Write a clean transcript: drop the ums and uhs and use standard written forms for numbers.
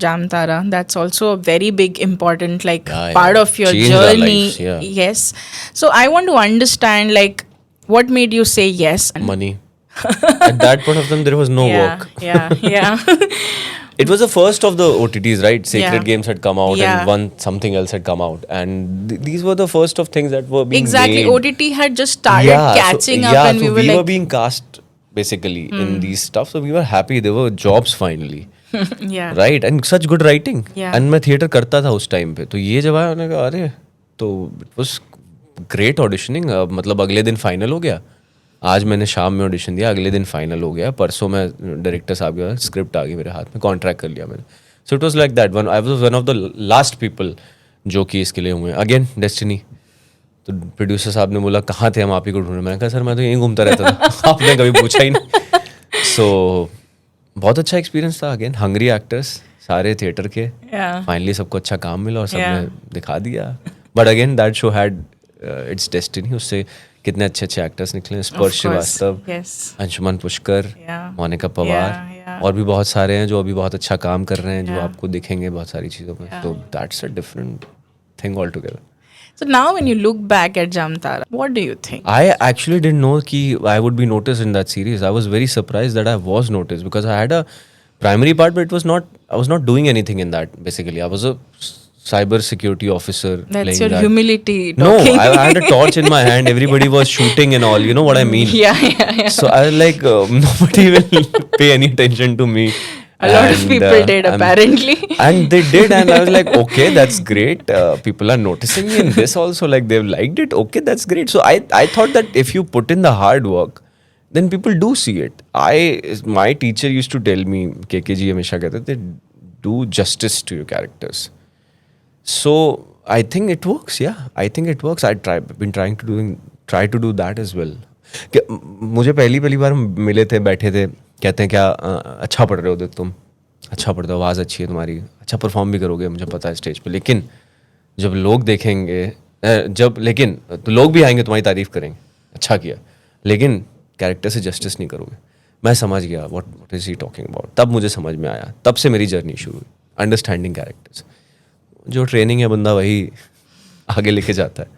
Jamtara. That's also a very big, important, like Yeah, part yeah. of your Changed our journey. lives, yeah. Yes. So I want to understand, like, what made you say yes? Money. At that point of time, there was no Yeah, work. yeah. It was the first of the OTTs, right? Sacred Yeah. Games had come out, Yeah. and one something else had come out, and these were the first of things that were being Exactly. made. OTT had just started catching up, and we were we were like, being cast basically in these stuff, so we were happy. There were jobs finally, yeah. right? And such good writing. Yeah. And मैं theatre करता था उस time पे, तो ये जब आया मैंने कहा अरे, तो it was great auditioning. मतलब अगले दिन फाइनल हो गया. आज मैंने शाम में ऑडिशन दिया, अगले दिन फाइनल हो गया, परसों मैं डायरेक्टर साहब के पास स्क्रिप्ट आ गई मेरे हाथ में, कॉन्ट्रैक्ट कर लिया मैंने. So it was like that. One I was one of the last people जो कि इसके लिए हुए. Again destiny. तो प्रोड्यूसर साहब ने बोला कहाँ थे, हम आप ही को ढूंढ रहे. मैंने कहा सर मैं तो यहीं घूमता रहता था. आपने कभी पूछा ही नहीं. सो बहुत अच्छा एक्सपीरियंस था. अगेन हंग्री एक्टर्स सारे थिएटर के. Yeah. फाइनली सबको अच्छा काम मिला और सबने Yeah. दिखा दिया. But again that show had it's destiny. उससे कितने अच्छे अच्छे एक्टर्स निकले. स्पर्श course. Srivastava, Yes. Anshuman Pushkar, Yeah. Monika Pawar, Yeah. और भी बहुत सारे हैं जो अभी बहुत अच्छा काम कर रहे हैं, जो Yeah. आपको दिखेंगे बहुत सारी चीज़ों में. तो that's a different thing all together. So now, when you look back at Jamtara, what do you think? I actually didn't know कि I would be noticed in that series. I was very surprised that I was noticed because I had a primary part, but I was not doing anything in that. Basically, I was a cyber security officer. That's playing your that. humility No, talking. I had a torch in my hand. Everybody was shooting and all. You know what I mean? Yeah. So I was like, nobody will pay any attention to me. A lot of And, people did, apparently. And they did, and I was like, okay, that's great. People are noticing me in this also. Like they've liked it. Okay, that's great. So I thought that if you put in the hard work, then people do see it. My teacher used to tell me, KKG हमेशा कहते थे, do justice to your characters. So I think it works. Yeah, I think it works. Been trying to do that as well. मुझे पहली बार मिले थे, बैठे थे, कहते हैं क्या अच्छा पढ़ रहे हो देख तुम, अच्छा पढ़ते हो, आवाज़ अच्छी है तुम्हारी, अच्छा परफॉर्म भी करोगे, मुझे पता है स्टेज पे. लेकिन जब लोग देखेंगे, तो लोग भी आएंगे तुम्हारी तारीफ करेंगे, अच्छा किया, लेकिन कैरेक्टर से जस्टिस नहीं करोगे. मैं समझ गया what is he talking about. तब मुझे समझ में आया, तब से मेरी जर्नी शुरू हुई अंडरस्टैंडिंग कैरेक्टर्स. जो ट्रेनिंग है बंदा वही आगे लेके जाता है.